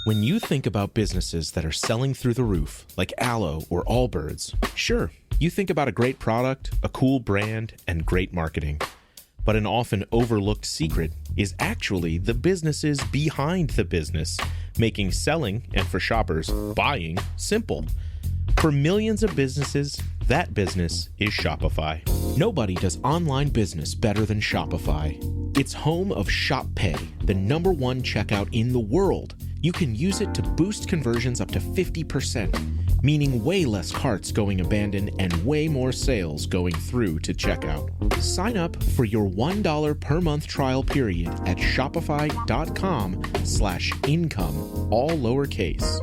When you think about businesses that are selling through the roof, like Aloe or Allbirds, sure, you think about a great product, a cool brand, and great marketing. But an often overlooked secret is actually the businesses behind the business, making selling, and for shoppers, buying, simple. For millions of businesses, that business is Shopify. Nobody does online business better than Shopify. It's home of Shop Pay, the #1 checkout in the world. You can use it to boost conversions up to 50%, meaning way less carts going abandoned and way more sales going through to checkout. Sign up for your $1 per month trial period at shopify.com/income, all lowercase.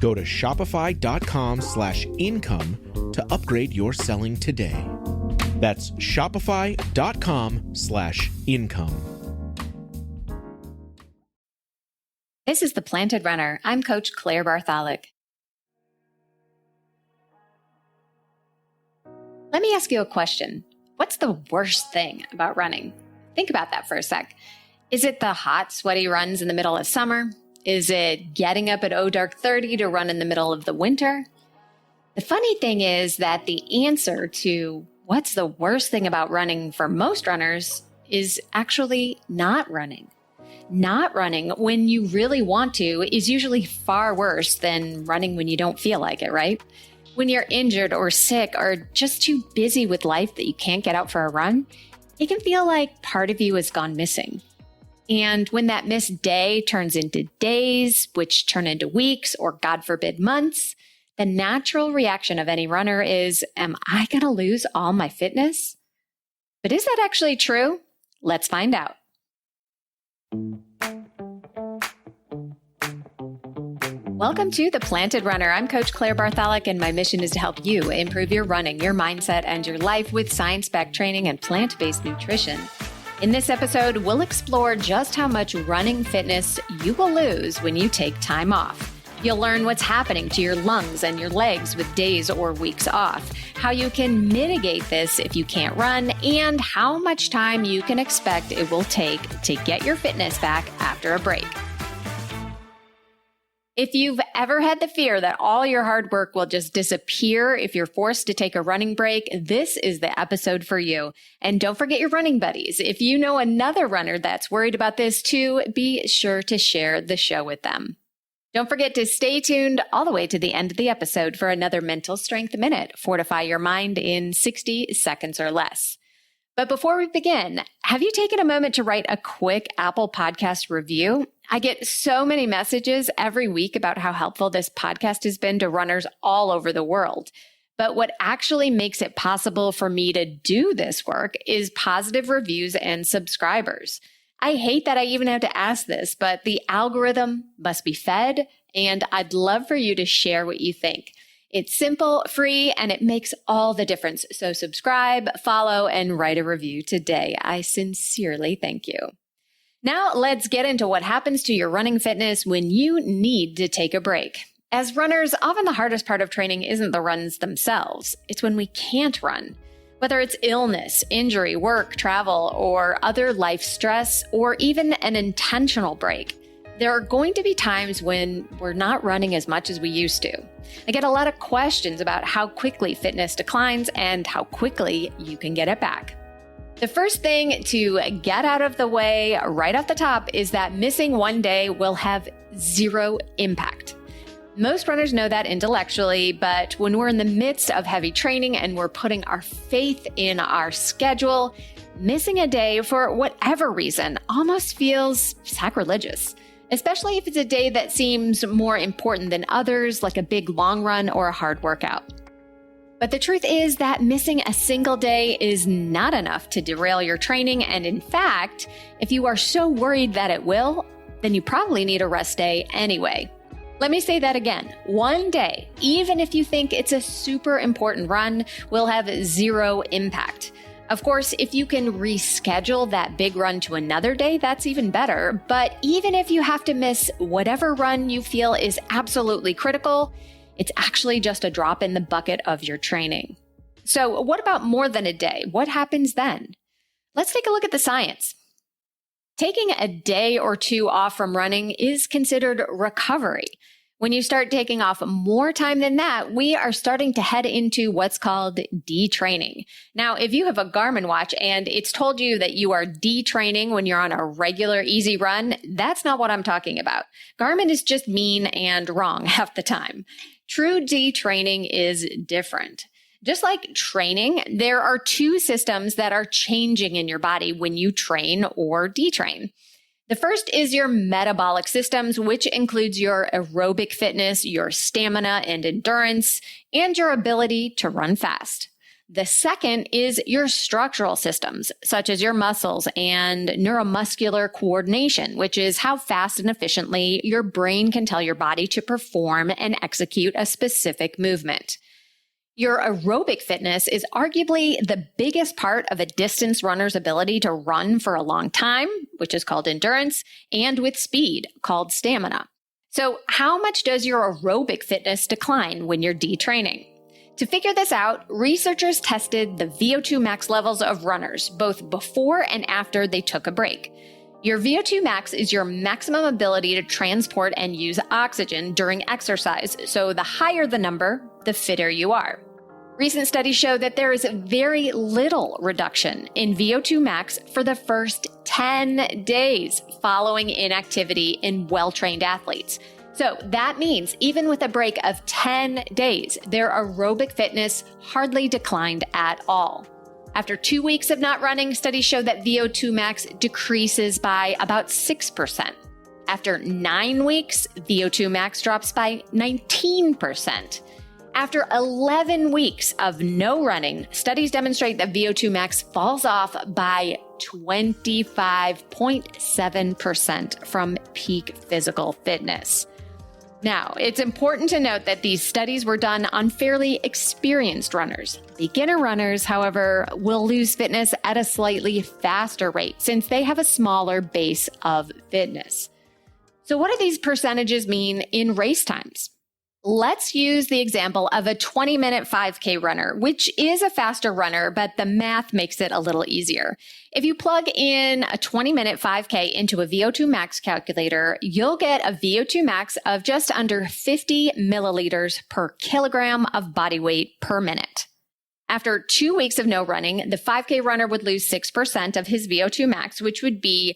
Go to shopify.com/income to upgrade your selling today. That's shopify.com/income. This is The Planted Runner. I'm Coach Claire Bartholic. Let me ask you a question. What's the worst thing about running? Think about that for a sec. Is it the hot, sweaty runs in the middle of summer? Is it getting up at dark 30 to run in the middle of the winter? The funny thing is that the answer to what's the worst thing about running for most runners is actually not running. Not running when you really want to is usually far worse than running when you don't feel like it, right? When you're injured or sick or just too busy with life that you can't get out for a run, it can feel like part of you has gone missing. And when that missed day turns into days, which turn into weeks or, God forbid, months, the natural reaction of any runner is, am I going to lose all my fitness? But is that actually true? Let's find out. Welcome to The Planted Runner. I'm Coach Claire Bartholic, and my mission is to help you improve your running, your mindset, and your life with science-backed training and plant-based nutrition. In this episode, we'll explore just how much running fitness you will lose when you take time off. You'll learn what's happening to your lungs and your legs with days or weeks off, how you can mitigate this if you can't run, and how much time you can expect it will take to get your fitness back after a break. If you've ever had the fear that all your hard work will just disappear if you're forced to take a running break, this is the episode for you. And don't forget your running buddies. If you know another runner that's worried about this too, be sure to share the show with them. Don't forget to stay tuned all the way to the end of the episode for another Mental Strength Minute. Fortify your mind in 60 seconds or less. But before we begin, have you taken a moment to write a quick Apple Podcast review? I get so many messages every week about how helpful this podcast has been to runners all over the world. But what actually makes it possible for me to do this work is positive reviews and subscribers. I hate that I even have to ask this, but the algorithm must be fed, and I'd love for you to share what you think. It's simple, free, and it makes all the difference. So subscribe, follow, and write a review today. I sincerely thank you. Now let's get into what happens to your running fitness when you need to take a break. As runners, often the hardest part of training isn't the runs themselves. It's when we can't run. Whether it's illness, injury, work, travel, or other life stress, or even an intentional break, there are going to be times when we're not running as much as we used to. I get a lot of questions about how quickly fitness declines and how quickly you can get it back. The first thing to get out of the way right off the top is that missing one day will have zero impact. Most runners know that intellectually, but when we're in the midst of heavy training and we're putting our faith in our schedule, missing a day for whatever reason almost feels sacrilegious, especially if it's a day that seems more important than others, like a big long run or a hard workout. But the truth is that missing a single day is not enough to derail your training. And in fact, if you are so worried that it will, then you probably need a rest day anyway. Let me say that again. One day, even if you think it's a super important run, will have zero impact. Of course, if you can reschedule that big run to another day, that's even better. But even if you have to miss whatever run you feel is absolutely critical, it's actually just a drop in the bucket of your training. So what about more than a day? What happens then? Let's take a look at the science. Taking a day or two off from running is considered recovery. When you start taking off more time than that, we are starting to head into what's called detraining. Now, if you have a Garmin watch and it's told you that you are detraining when you're on a regular easy run, that's not what I'm talking about. Garmin is just mean and wrong half the time. True detraining is different. Just like training, there are two systems that are changing in your body when you train or detrain. The first is your metabolic systems, which includes your aerobic fitness, your stamina and endurance, and your ability to run fast. The second is your structural systems, such as your muscles and neuromuscular coordination, which is how fast and efficiently your brain can tell your body to perform and execute a specific movement. Your aerobic fitness is arguably the biggest part of a distance runner's ability to run for a long time, which is called endurance, and with speed, called stamina. So how much does your aerobic fitness decline when you're detraining? To figure this out, researchers tested the VO2 max levels of runners, both before and after they took a break. Your VO2 max is your maximum ability to transport and use oxygen during exercise, so the higher the number, the fitter you are. Recent studies show that there is very little reduction in VO2 max for the first 10 days following inactivity in well-trained athletes. So that means even with a break of 10 days, their aerobic fitness hardly declined at all. After 2 weeks of not running, studies show that VO2 max decreases by about 6%. After 9 weeks, VO2 max drops by 19%. After 11 weeks of no running, studies demonstrate that VO2 max falls off by 25.7% from peak physical fitness. Now, it's important to note that these studies were done on fairly experienced runners. Beginner runners, however, will lose fitness at a slightly faster rate since they have a smaller base of fitness. So what do these percentages mean in race times? Let's use the example of a 20-minute 5K runner, which is a faster runner, but the math makes it a little easier. If you plug in a 20-minute 5K into a VO2 max calculator, you'll get a VO2 max of just under 50 milliliters per kilogram of body weight per minute. After 2 weeks of no running, the 5K runner would lose 6% of his VO2 max, which would be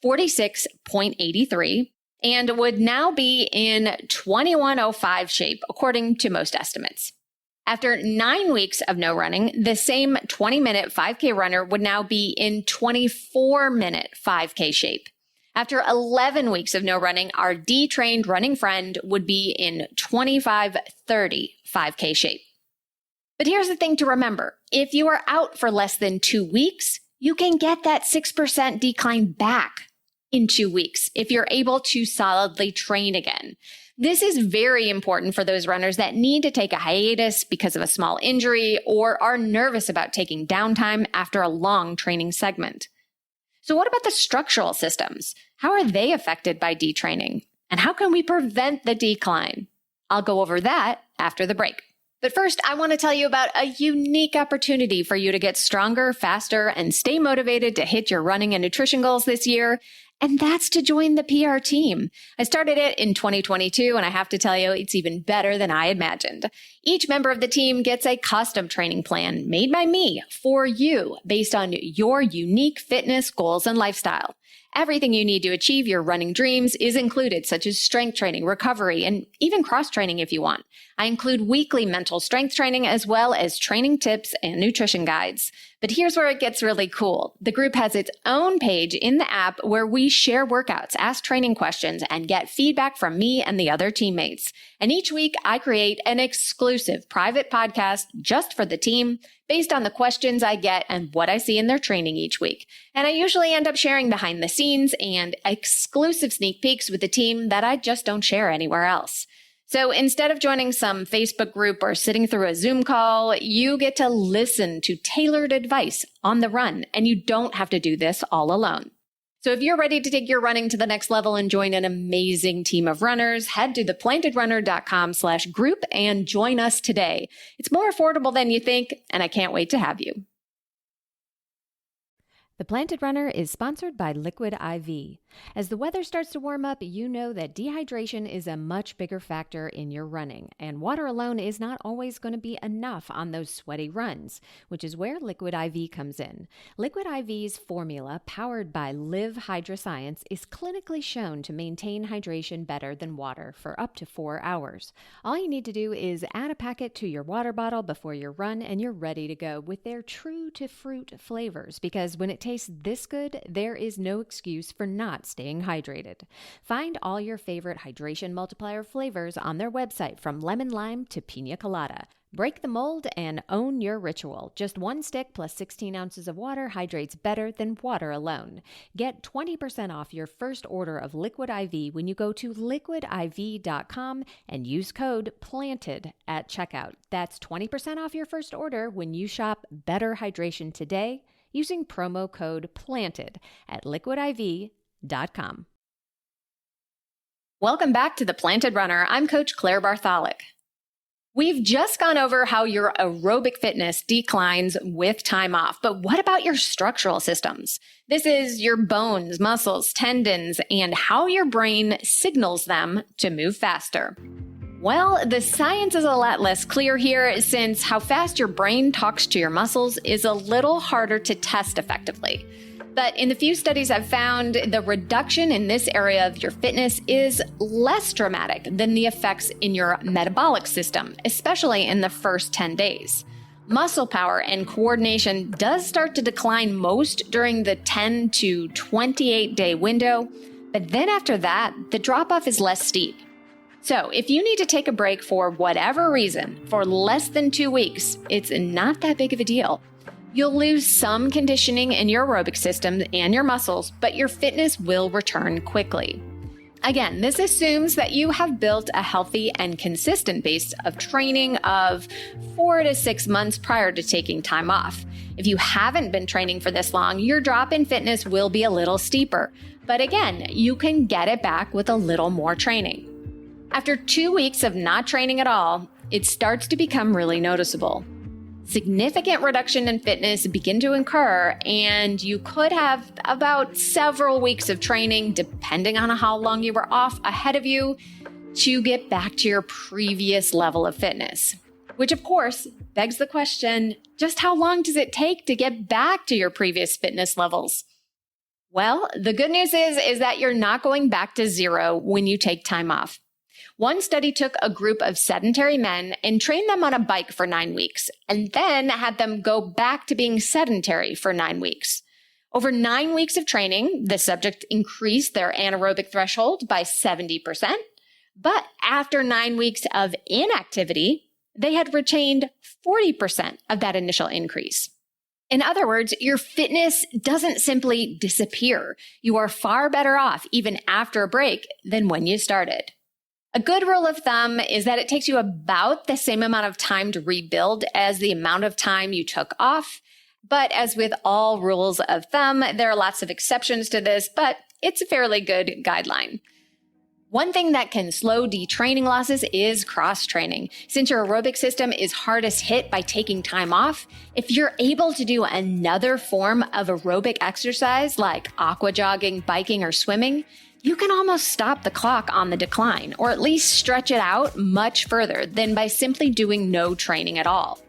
46.83. and would now be in 2105 shape, according to most estimates. After 9 weeks of no running, the same 20-minute 5K runner would now be in 24-minute 5K shape. After 11 weeks of no running, our detrained running friend would be in 2530 5K shape. But here's the thing to remember. If you are out for less than 2 weeks, you can get that 6% decline back in 2 weeks if you're able to solidly train again. This is very important for those runners that need to take a hiatus because of a small injury or are nervous about taking downtime after a long training segment. So what about the structural systems? How are they affected by detraining? And how can we prevent the decline? I'll go over that after the break. But first, I want to tell you about a unique opportunity for you to get stronger, faster, and stay motivated to hit your running and nutrition goals this year. And that's to join the PR team. I started it in 2022, and I have to tell you, it's even better than I imagined. Each member of the team gets a custom training plan made by me for you based on your unique fitness goals and lifestyle. Everything you need to achieve your running dreams is included, such as strength training, recovery, and even cross-training if you want. I include weekly mental strength training as well as training tips and nutrition guides. But here's where it gets really cool. The group has its own page in the app where we share workouts, ask training questions, and get feedback from me and the other teammates. And each week, I create an exclusive private podcast just for the team based on the questions I get and what I see in their training each week. And I usually end up sharing behind the scenes and exclusive sneak peeks with the team that I just don't share anywhere else. So instead of joining some Facebook group or sitting through a Zoom call, you get to listen to tailored advice on the run, and you don't have to do this all alone. So if you're ready to take your running to the next level and join an amazing team of runners, head to theplantedrunner.com/group and join us today. It's more affordable than you think, and I can't wait to have you. The Planted Runner is sponsored by Liquid IV. As the weather starts to warm up, you know that dehydration is a much bigger factor in your running, and water alone is not always going to be enough on those sweaty runs, which is where Liquid IV comes in. Liquid IV's formula, powered by Live Hydroscience, is clinically shown to maintain hydration better than water for up to 4 hours. All you need to do is add a packet to your water bottle before your run, and you're ready to go with their true-to-fruit flavors, because when it tastes this good, there is no excuse for not staying hydrated. Find all your favorite hydration multiplier flavors on their website, from lemon lime to pina colada. Break the mold and own your ritual. Just one stick plus 16 ounces of water hydrates better than water alone. Get 20% off your first order of Liquid IV when you go to liquidiv.com and use code PLANTED at checkout. That's 20% off your first order when you shop Better Hydration today using promo code PLANTED at liquidiv.com. Welcome back to The Planted Runner. I'm Coach Claire Bartholic. We've just gone over how your aerobic fitness declines with time off, but what about your structural systems? This is your bones, muscles, tendons, and how your brain signals them to move faster. Well, the science is a lot less clear here, since how fast your brain talks to your muscles is a little harder to test effectively. But in the few studies I've found, the reduction in this area of your fitness is less dramatic than the effects in your metabolic system, especially in the first 10 days. Muscle power and coordination does start to decline most during the 10 to 28 day window, but then after that, the drop-off is less steep. So if you need to take a break for whatever reason for less than 2 weeks, it's not that big of a deal. You'll lose some conditioning in your aerobic system and your muscles, but your fitness will return quickly. Again, this assumes that you have built a healthy and consistent base of training of 4 to 6 months prior to taking time off. If you haven't been training for this long, your drop in fitness will be a little steeper. But again, you can get it back with a little more training. After 2 weeks of not training at all, it starts to become really noticeable. Significant reduction in fitness begin to occur, and you could have about several weeks of training, depending on how long you were off, ahead of you to get back to your previous level of fitness. Which, of course, begs the question, just how long does it take to get back to your previous fitness levels? Well, the good news is that you're not going back to zero when you take time off. One study took a group of sedentary men and trained them on a bike for 9 weeks, and then had them go back to being sedentary for 9 weeks. Over 9 weeks of training, the subject increased their anaerobic threshold by 70%, but after 9 weeks of inactivity, they had retained 40% of that initial increase. In other words, your fitness doesn't simply disappear. You are far better off even after a break than when you started. A good rule of thumb is that it takes you about the same amount of time to rebuild as the amount of time you took off. But as with all rules of thumb, there are lots of exceptions to this, but it's a fairly good guideline. One thing that can slow detraining losses is cross-training. Since your aerobic system is hardest hit by taking time off, if you're able to do another form of aerobic exercise like aqua jogging, biking, or swimming, you can almost stop the clock on the decline, or at least stretch it out much further than by simply doing no training at all.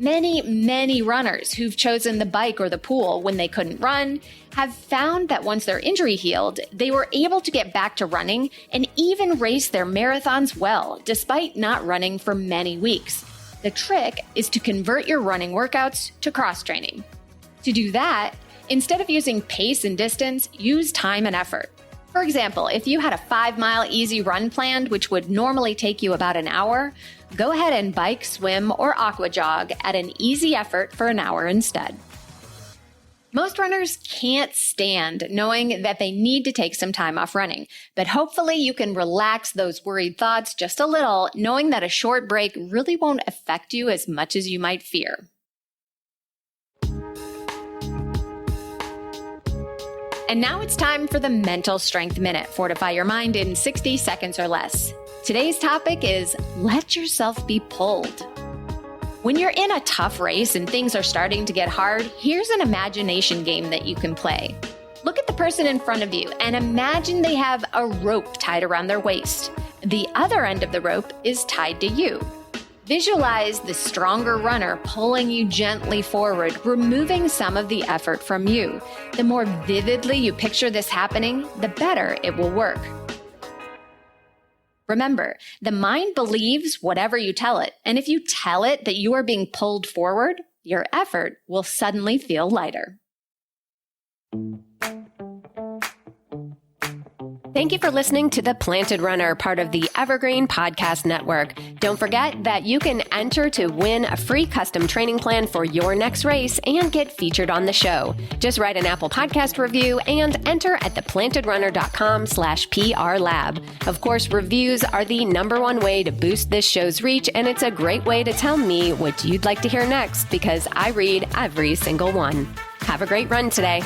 Many runners who've chosen the bike or the pool when they couldn't run have found that once their injury healed, they were able to get back to running and even race their marathons well, despite not running for many weeks. The trick is to convert your running workouts to cross-training. To do that, instead of using pace and distance, use time and effort. For example, if you had a 5-mile easy run planned, which would normally take you about an hour, go ahead and bike, swim, or aqua jog at an easy effort for an hour instead. Most runners can't stand knowing that they need to take some time off running, but hopefully you can relax those worried thoughts just a little, knowing that a short break really won't affect you as much as you might fear. And now it's time for the Mental Strength Minute. Fortify your mind in 60 seconds or less. Today's topic is let yourself be pulled. When you're in a tough race and things are starting to get hard, here's an imagination game that you can play. Look at the person in front of you and imagine they have a rope tied around their waist. The other end of the rope is tied to you. Visualize the stronger runner pulling you gently forward, removing some of the effort from you. The more vividly you picture this happening, the better it will work. Remember, the mind believes whatever you tell it, and if you tell it that you are being pulled forward, your effort will suddenly feel lighter. Thank you for listening to The Planted Runner, part of the Evergreen Podcast Network. Don't forget that you can enter to win a free custom training plan for your next race and get featured on the show. Just write an Apple Podcast review and enter at theplantedrunner.com/PRLab. Of course, reviews are the #1 way to boost this show's reach, and it's a great way to tell me what you'd like to hear next because I read every single one. Have a great run today.